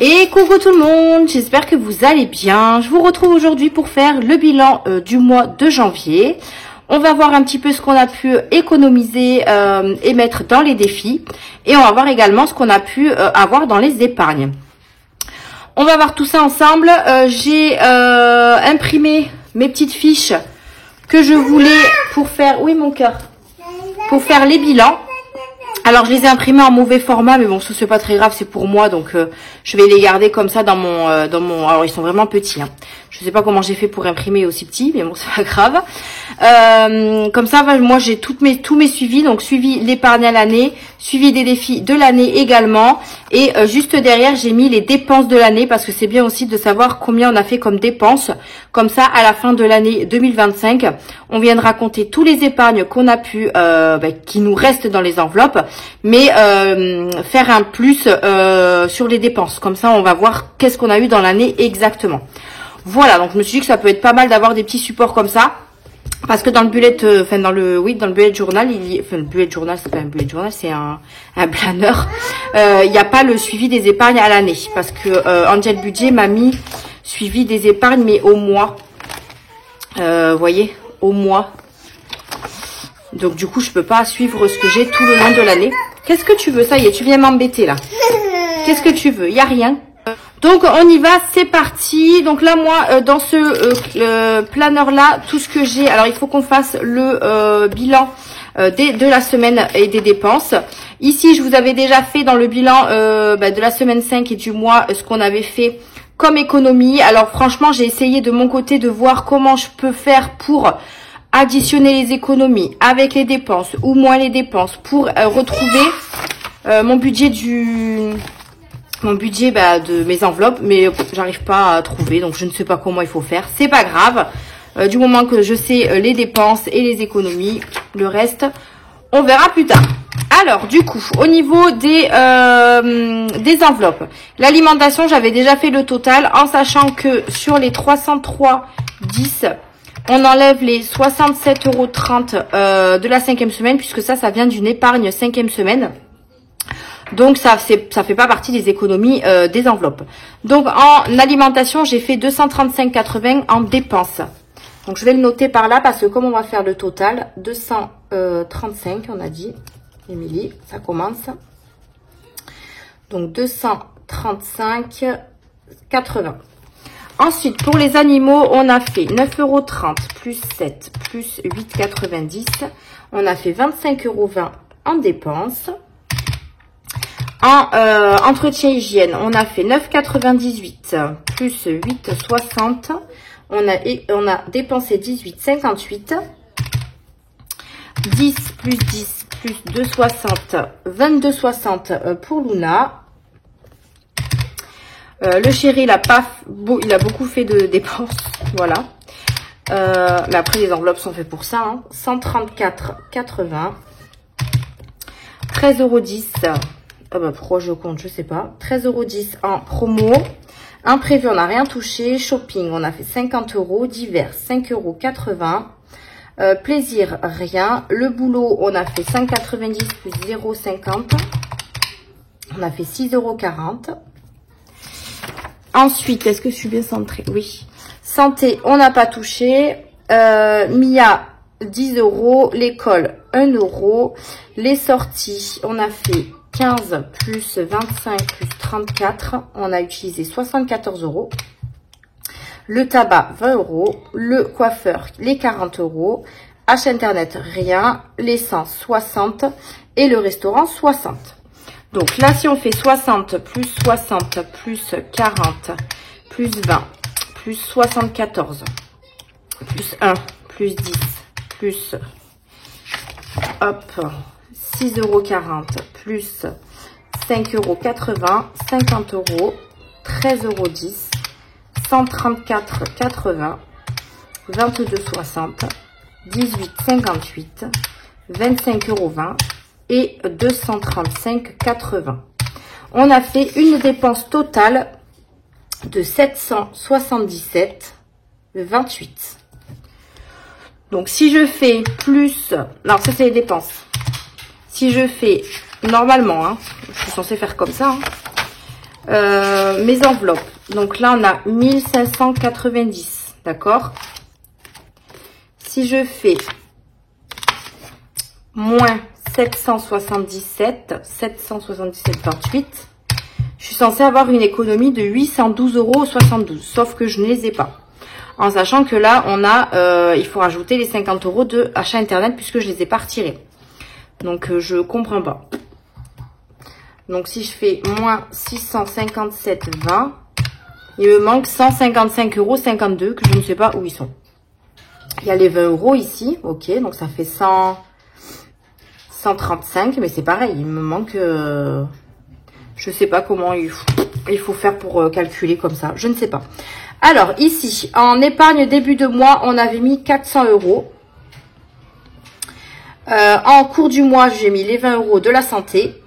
Et coucou tout le monde, j'espère que vous allez bien. Je vous retrouve aujourd'hui pour faire le bilan du mois de janvier. On va voir un petit peu ce qu'on a pu économiser et mettre dans les défis. Et on va voir également ce qu'on a pu avoir dans les épargnes. On va voir tout ça ensemble. J'ai imprimé mes petites fiches que je voulais pour faire... Oui mon cœur. Pour faire les bilans. Alors je les ai imprimés en mauvais format, mais bon, ça c'est pas très grave, c'est pour moi, donc je vais les garder comme ça dans mon alors ils sont vraiment petits, hein. Je sais pas comment j'ai fait pour imprimer aussi petit, mais bon, c'est pas grave. Comme ça, moi j'ai tous mes suivis, donc suivi l'épargne à l'année, suivi des défis de l'année également, et juste derrière j'ai mis les dépenses de l'année, parce que c'est bien aussi de savoir combien on a fait comme dépenses. Comme ça, à la fin de l'année 2025, on viendra compter tous les épargnes qu'on a pu, qui nous restent dans les enveloppes, mais faire un plus sur les dépenses. Comme ça, on va voir qu'est-ce qu'on a eu dans l'année exactement. Voilà, donc je me suis dit que ça peut être pas mal d'avoir des petits supports comme ça. Parce que dans le bullet, dans le bullet journal, le bullet journal, c'est pas un bullet journal, c'est un planner. Il n'y a pas le suivi des épargnes à l'année. Parce que Angel Budget m'a mis suivi des épargnes, mais au mois. Vous voyez, au mois. Donc du coup, je peux pas suivre ce que j'ai tout le long de l'année. Qu'est-ce que tu veux? Ça y est, tu viens m'embêter là. Qu'est-ce que tu veux? Il n'y a rien. Donc on y va, c'est parti. Donc là moi dans ce planeur là, tout ce que j'ai, alors il faut qu'on fasse le bilan de la semaine et des dépenses. Ici je vous avais déjà fait dans le bilan de la semaine 5 et du mois ce qu'on avait fait comme économie. Alors franchement j'ai essayé de mon côté de voir comment je peux faire pour additionner les économies avec les dépenses ou moins les dépenses pour retrouver mon budget de mes enveloppes, mais j'arrive pas à trouver, donc je ne sais pas comment il faut faire. C'est pas grave, du moment que je sais les dépenses et les économies, le reste on verra plus tard. Alors du coup au niveau des enveloppes, l'alimentation j'avais déjà fait le total en sachant que sur les 303,10 on enlève les 67,30 € de la 5e semaine, puisque ça vient d'une épargne 5e semaine. Donc ça fait pas partie des économies des enveloppes. Donc en alimentation, j'ai fait 235,80 en dépenses. Donc je vais le noter par là parce que comme on va faire le total, 235 on a dit, Émilie, ça commence. Donc 235,80. Ensuite, pour les animaux, on a fait 9,30 € plus 7 plus 8,90. On a fait 25,20 € en dépenses. En entretien hygiène, on a fait 9,98 plus 8,60. On a dépensé 18,58. 10 plus 10 plus 2,60, 22,60 pour Luna. Le chéri, il a beaucoup fait de dépenses, voilà. Mais après, les enveloppes sont faites pour ça, hein. 134,80. 13,10 €. Pourquoi je compte, je sais pas. 13,10 € en promo. Imprévu, on n'a rien touché. Shopping, on a fait 50 €. Divers, 5,80 €. Plaisir, rien. Le boulot, on a fait 5,90 plus 0,50. On a fait 6,40 €. Ensuite, est-ce que je suis bien centrée? Oui. Santé, on n'a pas touché. Mia, 10 €. L'école, 1 €. Les sorties, on a fait 15 plus 25 plus 34. On a utilisé 74 €. Le tabac, 20 €. Le coiffeur, les 40 €. H internet, rien. L'essence, 60. Et le restaurant, 60. Donc là, si on fait 60 plus 40 plus 20 plus 74 plus 1 plus 10 plus 6,40 € plus 5,80 €, 50 €, 13,10 €, 134,80 €, 22,60 €, 18,58 €, 25,20 € et 235,80 €. On a fait une dépense totale de 777,28 €. Donc si je fais plus, alors ça c'est les dépenses. Si je fais normalement, hein, je suis censée faire comme ça, mes enveloppes. Donc là, on a 1590, d'accord? Si je fais moins 777,28, je suis censée avoir une économie de 812,72 €, sauf que je ne les ai pas. En sachant que là, on a, il faut rajouter les 50 € de achat internet puisque je les ai pas retirés. Donc, je comprends pas. Donc, si je fais moins 657,20, il me manque 155,52 € que je ne sais pas où ils sont. Il y a les 20 € ici, ok, donc ça fait 135, mais c'est pareil, il me manque, je sais pas comment il faut faire pour calculer comme ça, je ne sais pas. Alors ici, en épargne début de mois, on avait mis 400 €. En cours du mois, j'ai mis les 20 € de la santé.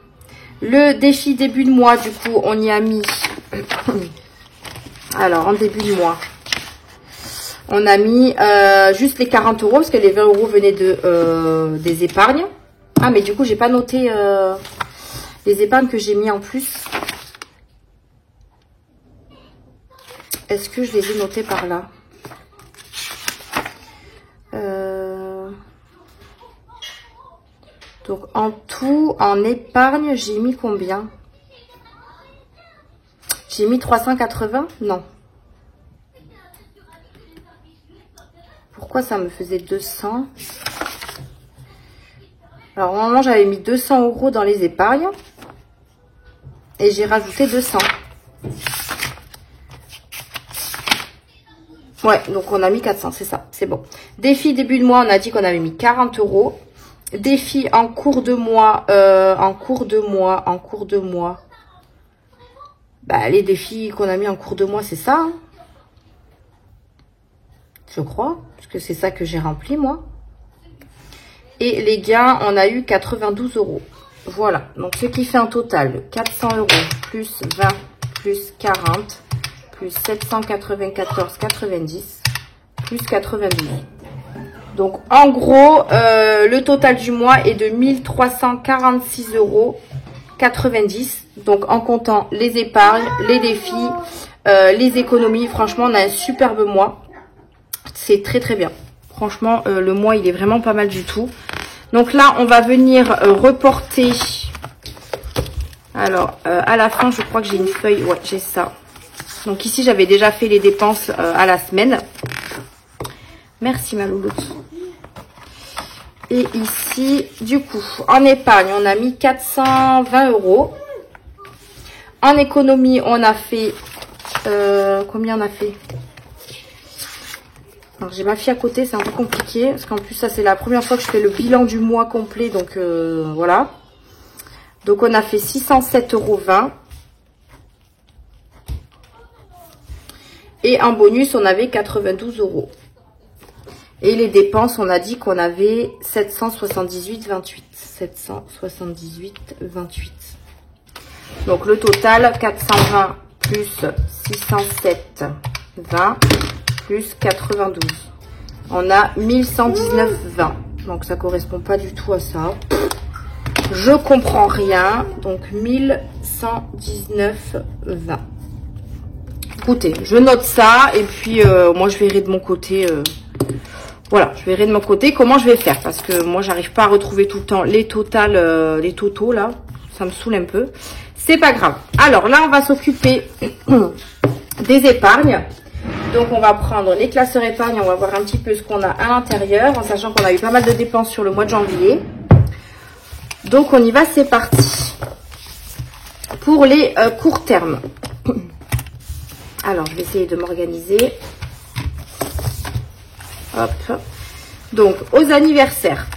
Le défi début de mois, du coup, on y a mis... Alors, en début de mois, on a mis juste les 40 € parce que les 20 € venaient des épargnes. Ah, mais du coup, j'ai pas noté les épargnes que j'ai mis en plus. Est-ce que je les ai notées par là? Donc, en tout, en épargne, j'ai mis combien? J'ai mis 380? Non. Pourquoi ça me faisait 200? Alors, normalement, j'avais mis 200 € dans les épargnes. Et j'ai rajouté 200. Ouais, donc on a mis 400, c'est ça, c'est bon. Défi début de mois, on a dit qu'on avait mis 40 €. Défi en cours de mois, en cours de mois. Bah, les défis qu'on a mis en cours de mois, c'est ça. Hein, je crois, parce que c'est ça que j'ai rempli, moi. Et les gains, on a eu 92 €. Voilà, donc ce qui fait un total 400 € plus 20 plus 40 plus 794,90 plus 92. Donc, en gros, le total du mois est de 1346,90 €. Donc, en comptant les épargnes, les défis, les économies. Franchement, on a un superbe mois. C'est très, très bien. Franchement, le mois, il est vraiment pas mal du tout. Donc là, on va venir reporter. Alors, à la fin, je crois que j'ai une feuille. Ouais, j'ai ça. Donc ici, j'avais déjà fait les dépenses à la semaine. Merci, ma louloute. Et ici, du coup, en épargne, on a mis 420 €. En économie, on a fait... combien on a fait? Alors, j'ai ma fille à côté, c'est un peu compliqué. Parce qu'en plus, ça, c'est la première fois que je fais le bilan du mois complet. Donc, voilà. Donc, on a fait 607,20 €. Et en bonus, on avait 92 €. Et les dépenses, on a dit qu'on avait 778,28. 778,28. Donc, le total, 420 plus 607,20 plus 92. On a 1119,20. Donc, ça correspond pas du tout à ça. Je comprends rien. Donc, 1119,20. Écoutez, je note ça. Et puis, moi, je verrai de mon côté... voilà, je verrai de mon côté comment je vais faire. Parce que moi, j'arrive pas à retrouver tout le temps les totales, les totaux, là. Ça me saoule un peu. C'est pas grave. Alors, là, on va s'occuper des épargnes. Donc, on va prendre les classeurs épargne. On va voir un petit peu ce qu'on a à l'intérieur. En sachant qu'on a eu pas mal de dépenses sur le mois de janvier. Donc, on y va. C'est parti. Pour les courts termes. Alors, je vais essayer de m'organiser. Hop. Donc, aux anniversaires.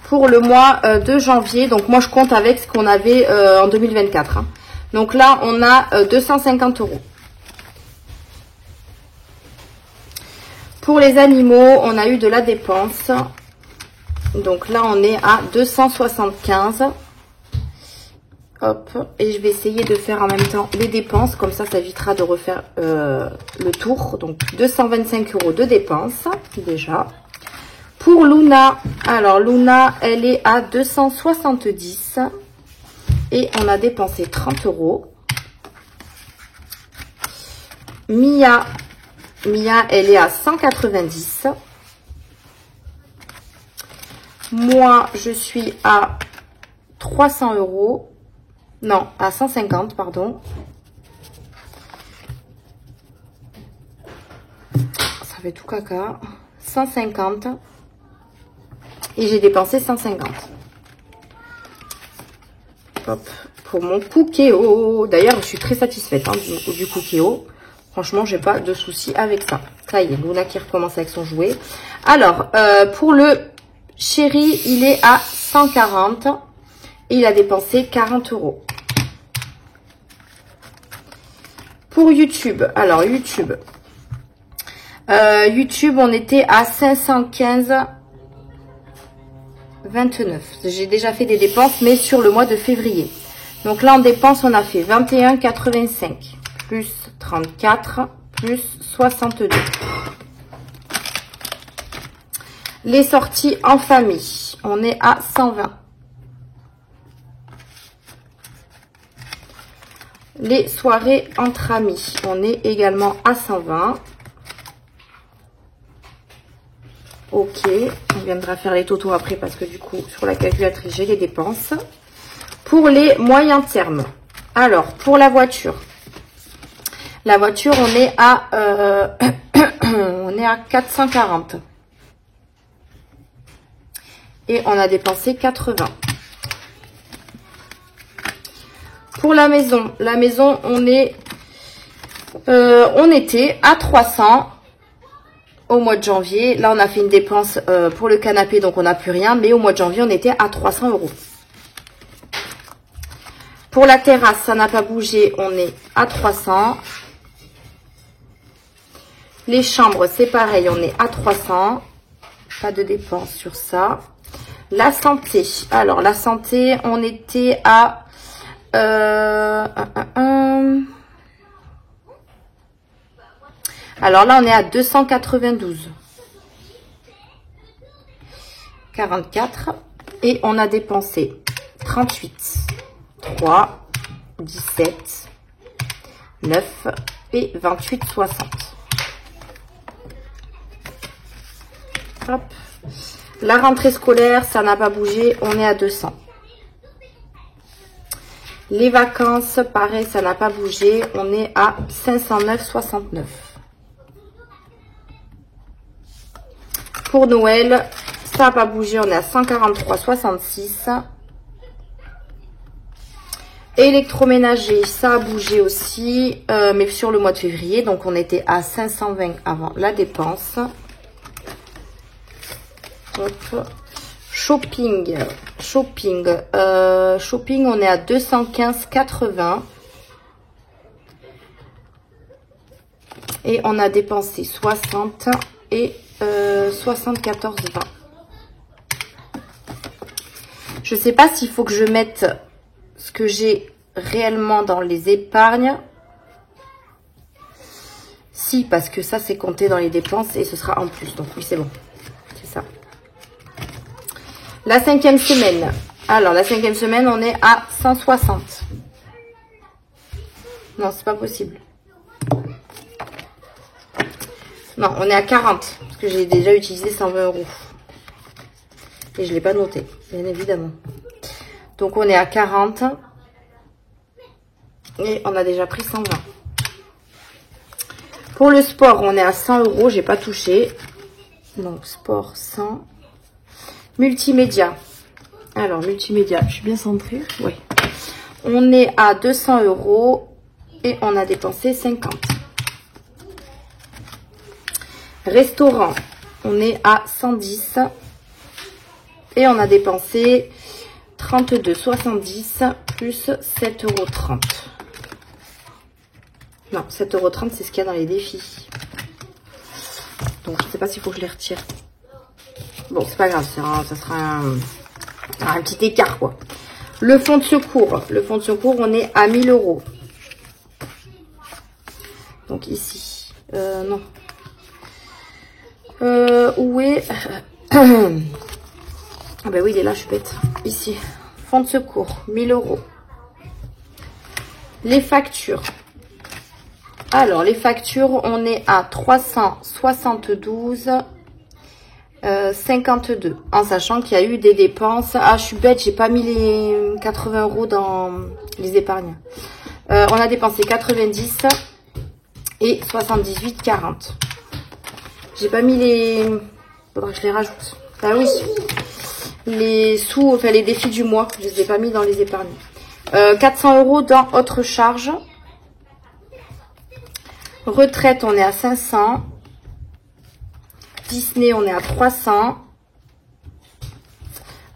Pour le mois de janvier. Donc, moi, je compte avec ce qu'on avait en 2024. Hein. Donc là, on a 250 €. Pour les animaux, on a eu de la dépense. Donc là, on est à 275. Hop. Et je vais essayer de faire en même temps les dépenses. Comme ça, ça évitera de refaire le tour. Donc, 225 € de dépenses, déjà. Pour Luna, alors Luna, elle est à 270. Et on a dépensé 30 €. Mia, elle est à 190. Moi, je suis à 300 €. Non, à 150, pardon. Ça fait tout caca. 150. Et j'ai dépensé 150. Hop, pour mon Cookéo. D'ailleurs, je suis très satisfaite hein, du Cookéo. Franchement, j'ai pas de soucis avec ça. Ça y est, Luna qui recommence avec son jouet. Alors, pour le chéri, il est à 140. Et il a dépensé 40 €. Pour YouTube, alors YouTube. YouTube, on était à 515,29. J'ai déjà fait des dépenses, mais sur le mois de février. Donc là, en dépenses, on a fait 21,85 plus 34 plus 62. Les sorties en famille, on est à 120. Les soirées entre amis, on est également à 120. Ok, on viendra faire les totaux après parce que du coup, sur la calculatrice, j'ai les dépenses. Pour les moyens termes, alors, pour la voiture, on est à, on est à 440. Et on a dépensé 80. Pour la maison, on était à 300 au mois de janvier. Là, on a fait une dépense pour le canapé, donc on n'a plus rien. Mais au mois de janvier, on était à 300 €. Pour la terrasse, ça n'a pas bougé. On est à 300. Les chambres, c'est pareil. On est à 300. Pas de dépenses sur ça. La santé. Alors, la santé, on était à... Alors là, on est à 292. 44. Et on a dépensé 38. 3, 17, 9 et 28, 60. Hop. La rentrée scolaire, ça n'a pas bougé. On est à 200. Les vacances, pareil, ça n'a pas bougé. On est à 509,69. Pour Noël, ça n'a pas bougé. On est à 143,66. Électroménager, ça a bougé aussi, mais sur le mois de février. Donc, on était à 520 avant la dépense. Hop. Shopping, on est à 215,80. Et on a dépensé 60 et 74,20. Je ne sais pas s'il faut que je mette ce que j'ai réellement dans les épargnes. Si, parce que ça, c'est compté dans les dépenses et ce sera en plus. Donc, oui, c'est bon. C'est ça. La 5e semaine. Alors, la 5e semaine, on est à 160. Non, c'est pas possible. Non, on est à 40. Parce que j'ai déjà utilisé 120 €. Et je ne l'ai pas noté, bien évidemment. Donc, on est à 40. Et on a déjà pris 120. Pour le sport, on est à 100 €. J'ai pas touché. Donc, sport 100. Multimédia. Alors, multimédia, je suis bien centrée. Oui. On est à 200 € et on a dépensé 50. Restaurant, on est à 110 et on a dépensé 32,70 plus 7,30 €. Non, 7,30 €, c'est ce qu'il y a dans les défis. Donc, je ne sais pas s'il faut que je les retire. Bon, c'est pas grave, ça sera un petit écart, quoi. Le fonds de secours. Le fonds de secours, on est à 1000 €. Donc, ici. Non. Où est... Ah ben oui, il est là, je suis bête. Ici. Fonds de secours, 1000 €. Les factures. Alors, les factures, on est à 372,52. En sachant qu'il y a eu des dépenses. Ah, je suis bête, j'ai pas mis les 80 € dans les épargnes. On a dépensé 90 et 78,40. J'ai pas mis les... Faudra que je les rajoute. Ah oui. Les sous, enfin les défis du mois, je les ai pas mis dans les épargnes. 400 € dans autres charges. Retraite, on est à 500. Disney, on est à 300.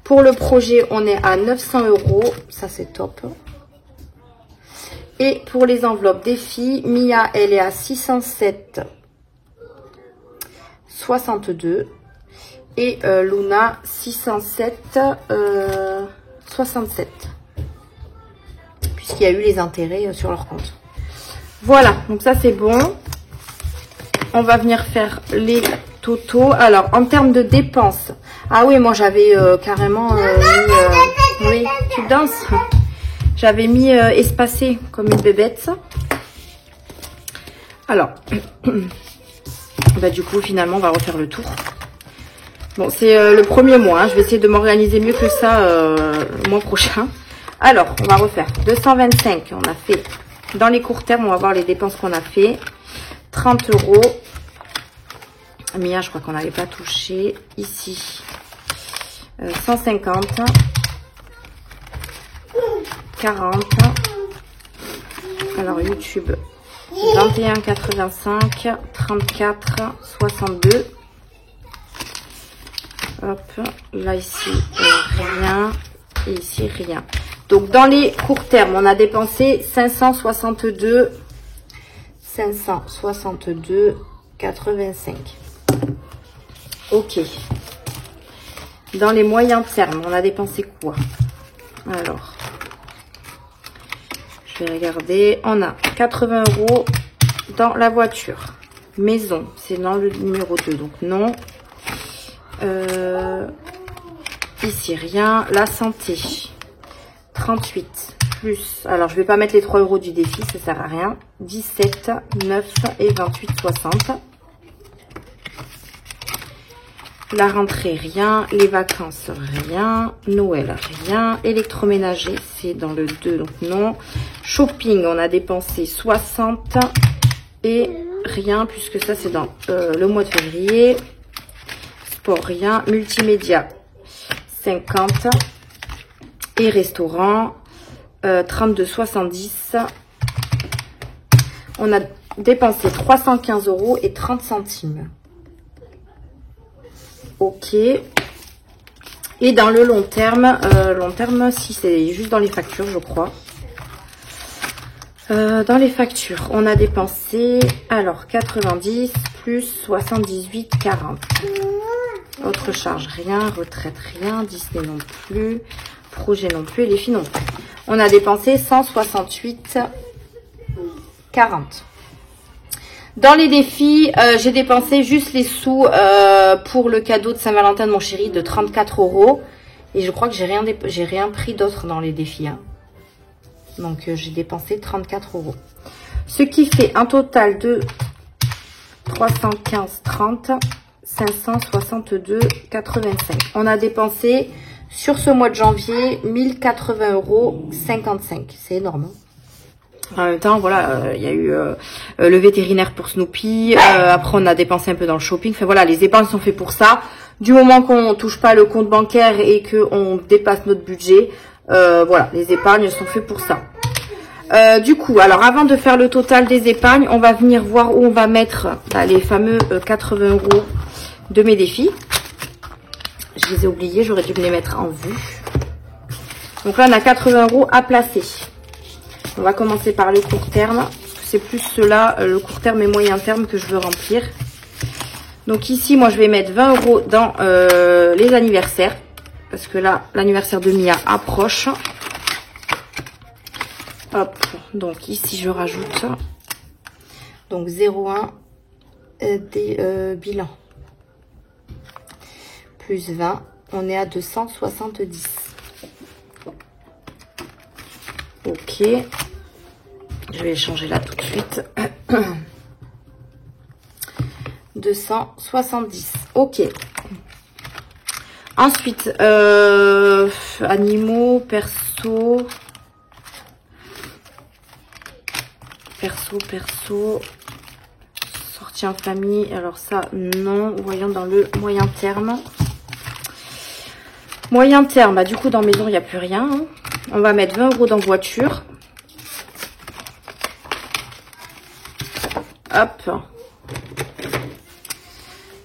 Pour le projet, on est à 900 €. Ça, c'est top. Et pour les enveloppes défis, Mia, elle est à 607,62. Et Luna, 607,67. Puisqu'il y a eu les intérêts sur leur compte. Voilà, donc ça c'est bon. On va venir faire les totaux. Alors, en termes de dépenses. Ah oui, moi j'avais carrément mis... oui, tu danses. J'avais mis espacé comme une bébête. Alors, bah, du coup, finalement, on va refaire le tour. Bon, c'est le premier mois. Hein. Je vais essayer de m'organiser mieux que ça le mois prochain. Alors, on va refaire 225. On a fait dans les courts termes, on va voir les dépenses qu'on a fait. 30 €. Mia, je crois qu'on n'avait pas touché. Ici, 150. 40. Alors, YouTube, 21,85. 34, 62. Hop, là, ici, rien. Et ici, rien. Donc, dans les courts termes, on a dépensé 562,85. Ok. Dans les moyens termes, on a dépensé quoi? Alors, je vais regarder. On a 80 € dans la voiture. Maison, c'est dans le numéro 2, donc non. Ici, rien. La santé, 38 plus... Alors, je vais pas mettre les 3 € du défi, ça sert à rien. 17, 9 et 28,60. La rentrée, rien. Les vacances, rien. Noël, rien. Électroménager, c'est dans le 2, donc non. Shopping, on a dépensé 60 et rien, puisque ça, c'est dans le mois de février. Sport, rien. Multimédia, 50. Et restaurant, 32,70. On a dépensé 315 € et 30 centimes. Ok. Et dans le long terme, si c'est juste dans les factures, je crois. Dans les factures, on a dépensé, alors, 90 plus 78,40. Autre charge, rien. Retraite, rien. Disney non plus. Projet non plus. Et les filles non plus. On a dépensé 168,40. Dans les défis, j'ai dépensé juste les sous pour le cadeau de Saint-Valentin de mon chéri de 34 €. Et je crois que j'ai rien pris d'autre dans les défis. Hein. Donc, j'ai dépensé 34 €. Ce qui fait un total de 315,30, 562,85. On a dépensé sur ce mois de janvier 1080,55 €. C'est énorme. Hein. En même temps, voilà, il y a eu le vétérinaire pour Snoopy. Après, on a dépensé un peu dans le shopping. Enfin, voilà, les épargnes sont faites pour ça. Du moment qu'on ne touche pas le compte bancaire et qu'on dépasse notre budget, voilà, les épargnes sont faites pour ça. Du coup, alors, avant de faire le total des épargnes, on va venir voir où on va mettre les fameux 80 € de mes défis. Je les ai oubliés, j'aurais dû me les mettre en vue. Donc là, on a 80 € à placer. On va commencer par le court terme, parce que c'est plus cela, le court terme et moyen terme que je veux remplir. Donc ici, moi, je vais mettre 20 € dans les anniversaires, parce que là, l'anniversaire de Mia approche. Hop, donc ici, je rajoute. Donc 0,1 des bilans. Plus 20, on est à 270. Ok. Je vais changer là tout de suite. 270. Ok. Ensuite, animaux, perso. Sortie en famille. Alors ça, non. Voyons dans le moyen terme. Moyen terme, bah, du coup, dans maison, il n'y a plus rien. Hein. On va mettre 20 € dans voiture. Hop.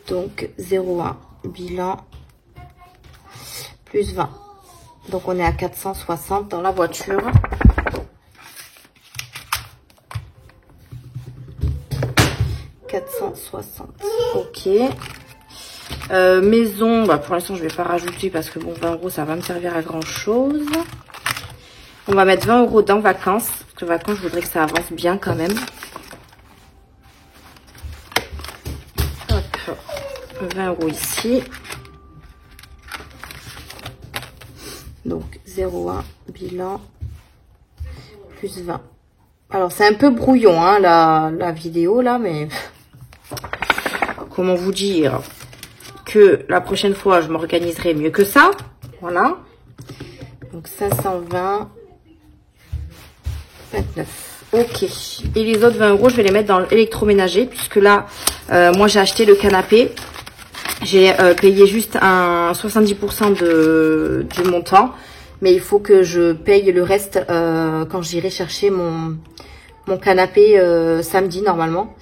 Donc, 0,1. Bilan. Plus 20. Donc, on est à 460 dans la voiture. Ok. Maison, bah pour l'instant je vais pas rajouter parce que bon 20 € ça va me servir à grand chose. On va mettre 20 € dans vacances. Parce que vacances je voudrais que ça avance bien quand même. Hop. 20 € ici. Donc 0,1 bilan plus 20. Alors c'est un peu brouillon hein, la vidéo là, mais comment vous dire que la prochaine fois je m'organiserai mieux que ça. Voilà. Donc 520 29. Ok. Et les autres 20 € je vais les mettre dans l'électroménager puisque là moi j'ai acheté le canapé. J'ai payé juste un 70% du montant. Mais il faut que je paye le reste quand j'irai chercher mon canapé samedi normalement.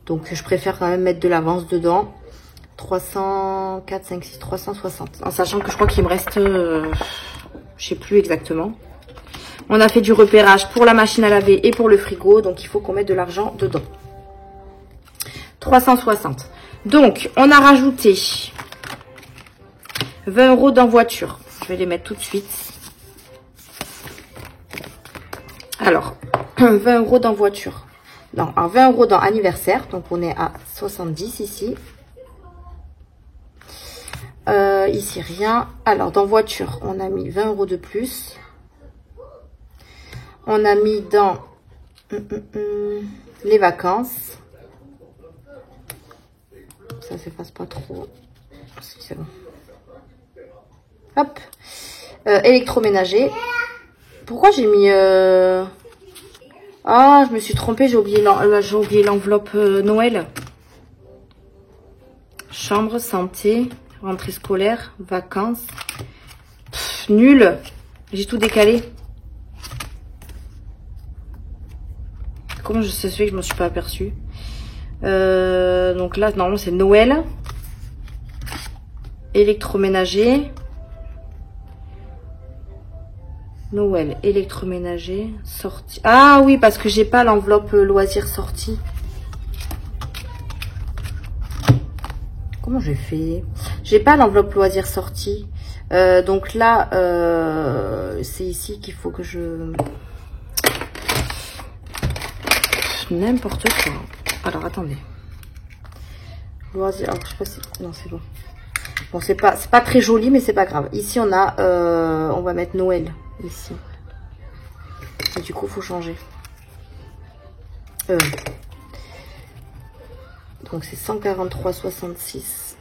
Donc je préfère quand même mettre de l'avance dedans. 304, 5, 6, 360. En sachant que je crois qu'il me reste, je sais plus exactement. On a fait du repérage pour la machine à laver et pour le frigo. Donc il faut qu'on mette de l'argent dedans. 360. Donc on a rajouté 20 € dans voiture. Je vais les mettre tout de suite. Alors, 20 € dans voiture. Non, 20 € dans anniversaire. Donc, on est à 70 ici. Ici, rien. Alors, dans voiture, on a mis 20 € de plus. On a mis dans les vacances. Ça s'efface pas trop. Si, c'est bon. Hop. Électroménager. Pourquoi j'ai mis... Ah, je me suis trompée, j'ai oublié l'enveloppe Noël. Chambre, santé, rentrée scolaire, vacances. Pff, nul. J'ai tout décalé. Comment je sais que je m'en suis pas aperçue. Donc là, normalement, c'est Noël. Électroménager. Noël, électroménager, sortie. Ah oui, parce que j'ai pas l'enveloppe loisirs sortie. Comment j'ai fait? J'ai pas l'enveloppe loisirs sortie. Donc là, c'est ici qu'il faut que je... N'importe quoi. Alors, attendez. Loisirs... Alors, je sais pas si... Non, c'est bon. Bon, c'est pas très joli, mais c'est pas grave. Ici, on a... on va mettre Noël. Ici. Et du coup, il faut changer. Donc, c'est 143,66.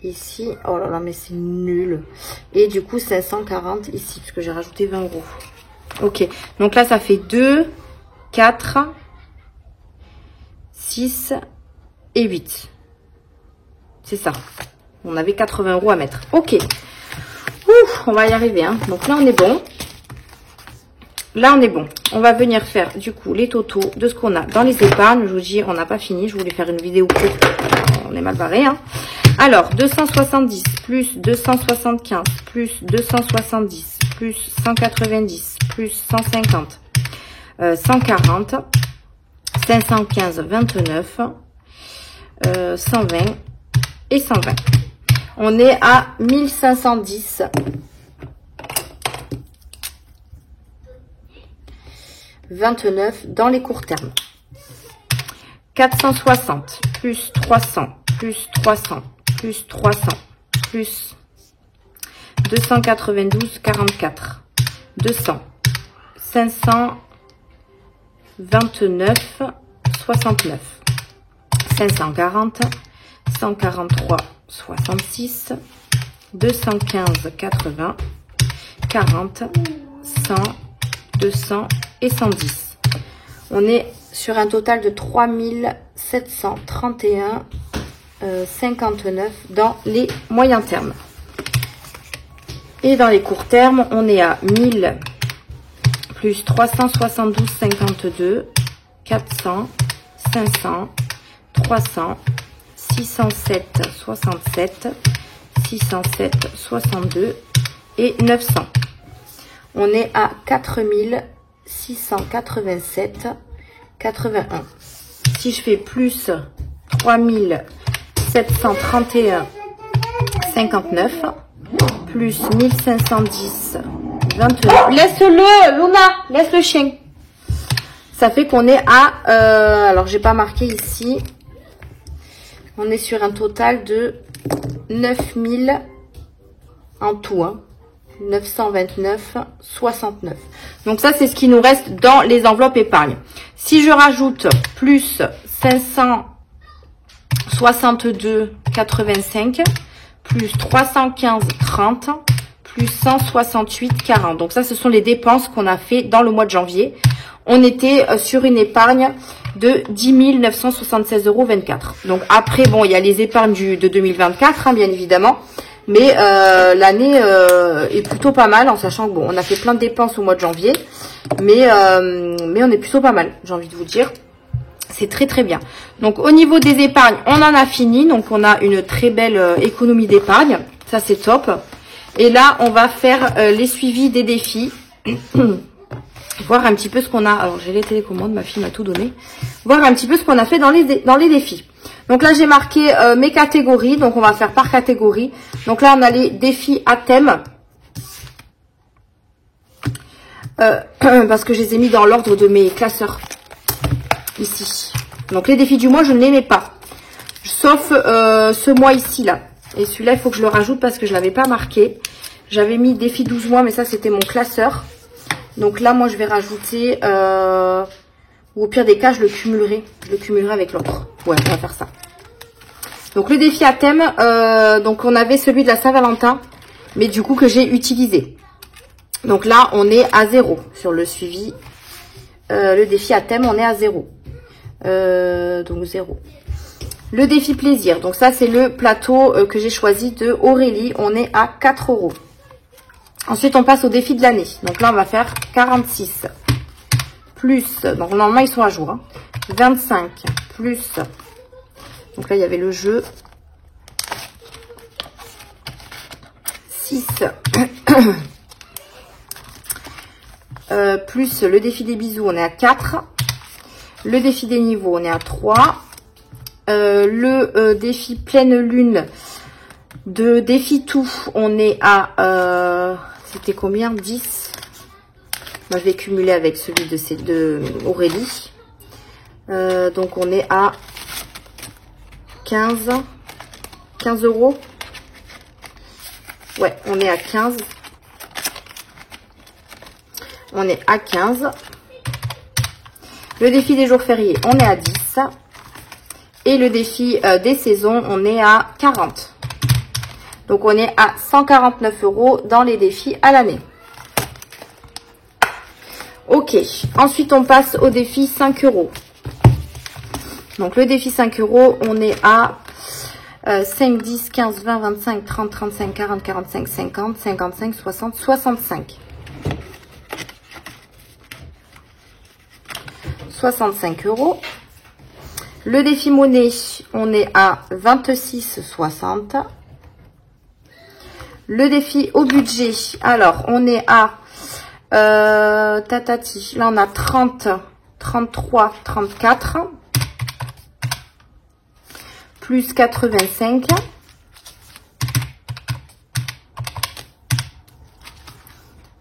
Ici. Oh là là, mais c'est nul. Et du coup, 540 ici, parce que j'ai rajouté 20 €. Ok. Donc là, ça fait 2, 4, 6 et 8. C'est ça. On avait 80 € à mettre. Ok. Ouf, on va y arriver. Hein. Donc là, on est bon. Là, on est bon. On va venir faire, du coup, les totaux de ce qu'on a dans les épargnes. Je vous dis, on n'a pas fini. Je voulais faire une vidéo courte. On est mal barré. Hein. Alors, 270 plus 275 plus 270 plus 190 plus 150, 140, 515, 29, 120 et 120. On est à 1510. 29 dans les courts termes. 460 plus 300 plus 300 plus 300 plus 292 44 200 500 29, 69. 540, 143, 66, 215, 80, 40, 100, 200 et 110. On est sur un total de 3731, 59 dans les moyens termes. Et dans les courts termes, on est à 1000 plus 372, 52, 400, 500, 300, 607, 67, 607, 62 et 900. On est à 4687, 81. Si je fais plus 3731, 59, plus 1510, 29. Laisse-le, Luna, laisse le chien. Ça fait qu'on est à, alors j'ai pas marqué ici, on est sur un total de 9000 en tout, hein, 929, 69. Donc ça, c'est ce qui nous reste dans les enveloppes épargne. Si je rajoute plus 562, 85, plus 315, 30, plus 168, 40. Donc ça, ce sont les dépenses qu'on a fait dans le mois de janvier. On était sur une épargne de 10 976,24 €. Donc après, bon, il y a les épargnes de 2024, hein, bien évidemment. Mais l'année est plutôt pas mal, en sachant que bon, on a fait plein de dépenses au mois de janvier. Mais on est plutôt pas mal, j'ai envie de vous dire. C'est très très bien. Donc au niveau des épargnes, on en a fini. Donc on a une très belle économie d'épargne. Ça, c'est top. Et là, on va faire les suivis des défis. Voir un petit peu ce qu'on a. Alors, j'ai les télécommandes, ma fille m'a tout donné. Voir un petit peu ce qu'on a fait dans les défis. Donc là, j'ai marqué mes catégories. Donc, on va faire par catégorie. Donc là, on a les défis à thème. Parce que je les ai mis dans l'ordre de mes classeurs. Ici. Donc, les défis du mois, je ne les mets pas. Sauf ce mois ici, là. Et celui-là, il faut que je le rajoute parce que je ne l'avais pas marqué. J'avais mis défi 12 mois, mais ça, c'était mon classeur. Donc là, moi, je vais rajouter, ou au pire des cas, je le cumulerai. Je le cumulerai avec l'autre. Ouais, on va faire ça. Donc, le défi à thème, donc on avait celui de la Saint-Valentin, mais du coup, que j'ai utilisé. Donc là, on est à 0 sur le suivi. Le défi à thème, on est à 0. Donc 0. Le défi plaisir. Donc ça, c'est le plateau que j'ai choisi de Aurélie. On est à 4 €. Ensuite, on passe au défi de l'année. Donc là, on va faire 46 plus, donc normalement, ils sont à jour, hein, 25 plus, donc là, il y avait le jeu, 6 plus le défi des bisous, on est à 4. Le défi des niveaux, on est à 3. Le défi pleine lune de défi tout, on est à... c'était combien? 10. Moi, je vais cumuler avec celui de Aurélie. Donc, on est à 15 €. Ouais, on est à 15. On est à 15. Le défi des jours fériés, on est à 10. Et le défi des saisons, on est à 40. Donc, on est à 149 € dans les défis à l'année. Ok. Ensuite, on passe au défi 5 €. Donc, le défi 5 €, on est à 5, 10, 15, 20, 25, 30, 35, 40, 45, 50, 55, 60, 65. 65 €. Le défi monnaie, on est à 26,60. Le défi au budget, alors on est à tatati, là on a 30, 33, 34 plus 85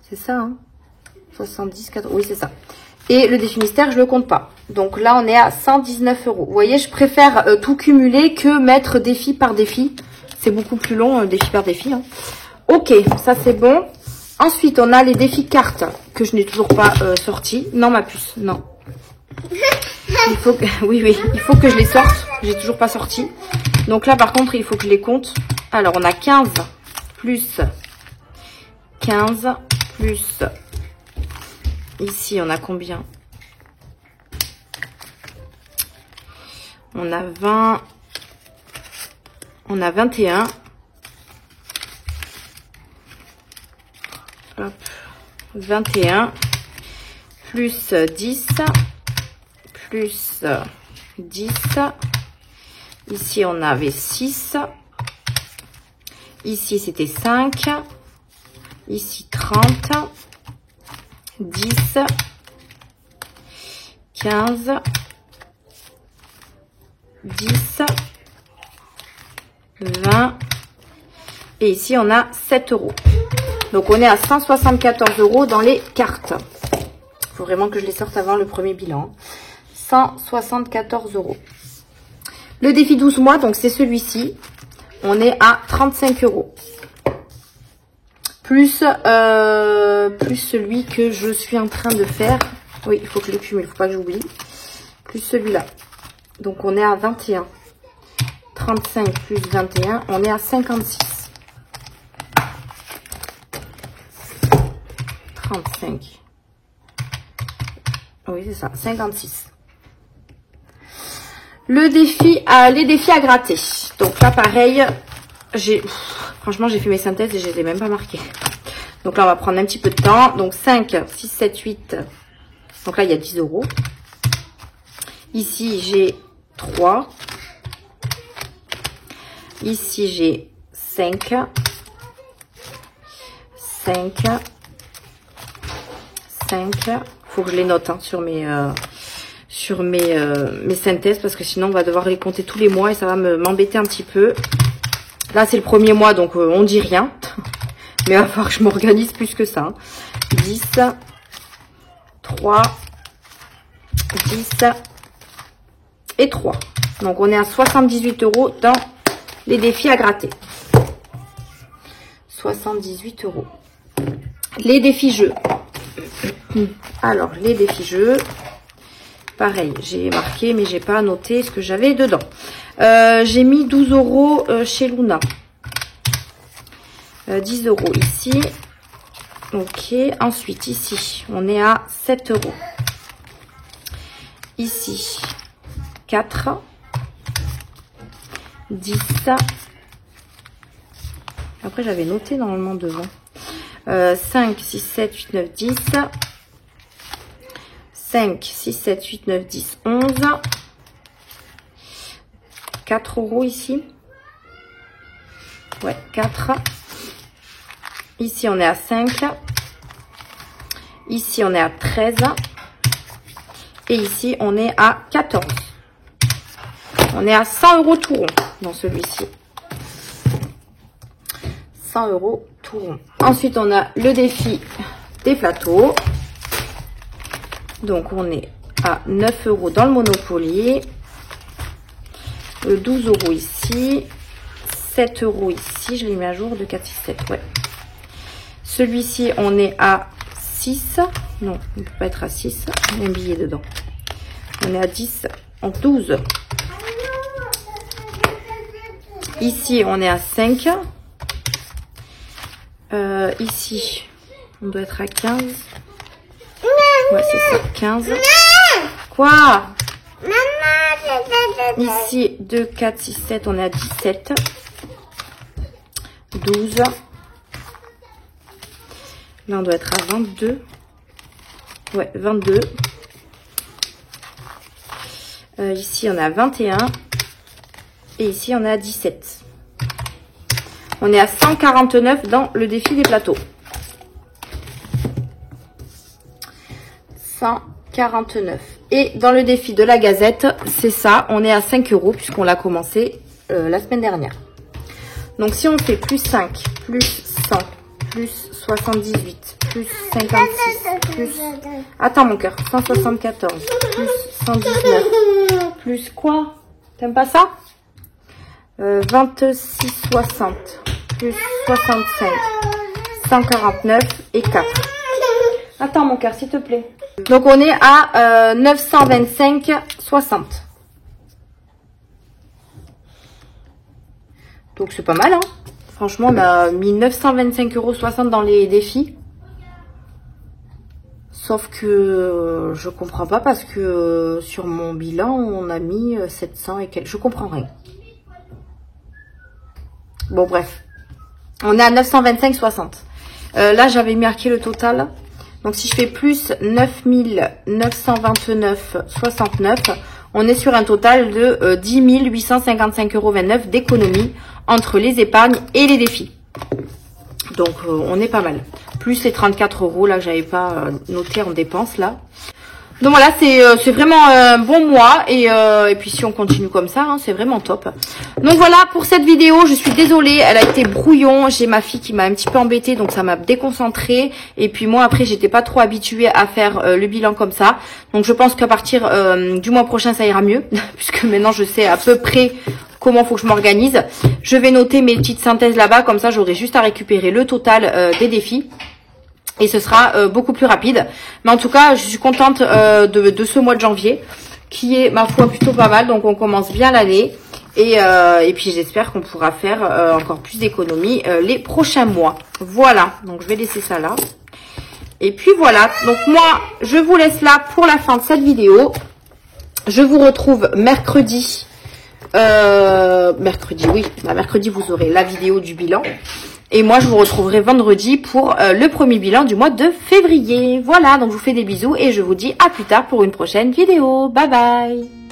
c'est ça, hein, 70, 80, oui c'est ça. Et le défi mystère, je le compte pas. Donc là, on est à 119 €. Vous voyez, je préfère tout cumuler que mettre défi par défi. C'est beaucoup plus long, défi par défi. Hein. Ok, ça c'est bon. Ensuite, on a les défis cartes que je n'ai toujours pas sortis. Non, ma puce, non. Il faut que, oui, il faut que je les sorte. J'ai toujours pas sorti. Donc là, par contre, il faut que je les compte. Alors, on a 15 plus 15 plus... Ici, on a combien? On a 20... On a 21. Hop. 21 plus 10 plus 10. Ici, on avait 6. Ici, c'était 5. Ici, 30. 10. 15. 10. 20. Et ici, on a 7 euros. Donc, on est à 174 euros dans les cartes. Il faut vraiment que je les sorte avant le premier bilan. 174 euros. Le défi 12 mois, donc c'est celui-ci. On est à 35 euros. Plus celui que je suis en train de faire. Oui, il faut que je le cumule, il ne faut pas que j'oublie. Plus celui-là. Donc, on est à 21. 35 plus 21, on est à 56. 35. Oui, c'est ça, 56. Le défi, les défis à gratter. Donc là, pareil, franchement, j'ai fait mes synthèses et je les ai même pas marquées. Donc là, on va prendre un petit peu de temps. Donc 5, 6, 7, 8. Donc là, il y a 10 euros. Ici, j'ai 3. Ici, j'ai 5. 5. 5. Faut que je les note hein, sur mes synthèses parce que sinon on va devoir les compter tous les mois et ça va m'embêter un petit peu. Là c'est le premier mois donc on dit rien. Mais il va falloir que je m'organise plus que ça. 10, 3, 10 et 3. Donc on est à 78 euros dans les défis à gratter. 78 euros. Les défis jeux. Alors, les défis jeux. Pareil, j'ai marqué, mais j'ai pas noté ce que j'avais dedans. J'ai mis 12 euros chez Luna. 10 euros ici. Ok. Ensuite, ici, on est à 7 euros. Ici, 4. 10. Après, j'avais noté normalement devant. 5, 6, 7, 8, 9, 10. 5, 6, 7, 8, 9, 10, 11. 4 euros ici. Ouais, 4. Ici, on est à 5. Ici, on est à 13. Et ici, on est à 14. On est à 100 euros tout rond dans celui-ci. 100 euros tout rond. Ensuite, on a le défi des plateaux. Donc, on est à 9 euros dans le Monopoly. 12 euros ici. 7 euros ici. Je l'ai mis à jour de 4, 6, 7. Ouais. Celui-ci, on est à 6. Non, il ne peut pas être à 6. Il y a un billet dedans. On est à 10. En 12. Ici, on est à 5. Ici, on doit être à 15. Ouais, c'est ça, 15. Quoi? Ici, 2, 4, 6, 7, on est à 17. 12. Là, on doit être à 22. Ouais, 22. Ici, on est à 21. Et ici, on est à 17. On est à 149 dans le défi des plateaux. 149. Et dans le défi de la gazette, c'est ça. On est à 5 euros puisqu'on l'a commencé la semaine dernière. Donc, si on fait plus 5, plus 100, plus 78, plus 56, plus... Attends, mon cœur. 174, plus 119, plus quoi? T'aimes pas ça? 26,60 plus 65, 149 et 4. Attends mon cœur, s'il te plaît. Donc on est à 925,60. Donc c'est pas mal, hein. Franchement, on a mis 925,60 € dans les défis. Sauf que je comprends pas parce que sur mon bilan, on a mis 700 et quelques. Je comprends rien. Bon, bref. On est à 925,60. Là, j'avais marqué le total. Donc, si je fais plus 9 929,69, on est sur un total de 10 855,29 € d'économie entre les épargnes et les défis. Donc, on est pas mal. Plus les 34 € là que j'avais pas noté en dépenses là. Donc voilà, c'est vraiment un bon mois et puis si on continue comme ça, hein, c'est vraiment top. Donc voilà pour cette vidéo, je suis désolée, elle a été brouillon, j'ai ma fille qui m'a un petit peu embêtée donc ça m'a déconcentrée et puis moi après j'étais pas trop habituée à faire le bilan comme ça. Donc je pense qu'à partir du mois prochain ça ira mieux puisque maintenant je sais à peu près comment faut que je m'organise. Je vais noter mes petites synthèses là-bas, comme ça j'aurai juste à récupérer le total des défis. Et ce sera beaucoup plus rapide. Mais en tout cas, je suis contente de ce mois de janvier, qui est, ma foi, plutôt pas mal. Donc, on commence bien l'année. Et puis, j'espère qu'on pourra faire encore plus d'économies les prochains mois. Voilà. Donc, je vais laisser ça là. Et puis, voilà. Donc, moi, je vous laisse là pour la fin de cette vidéo. Je vous retrouve mercredi. Mercredi, oui. Bah, mercredi, vous aurez la vidéo du bilan. Et moi, je vous retrouverai vendredi pour le premier bilan du mois de février. Voilà, donc je vous fais des bisous et je vous dis à plus tard pour une prochaine vidéo. Bye bye!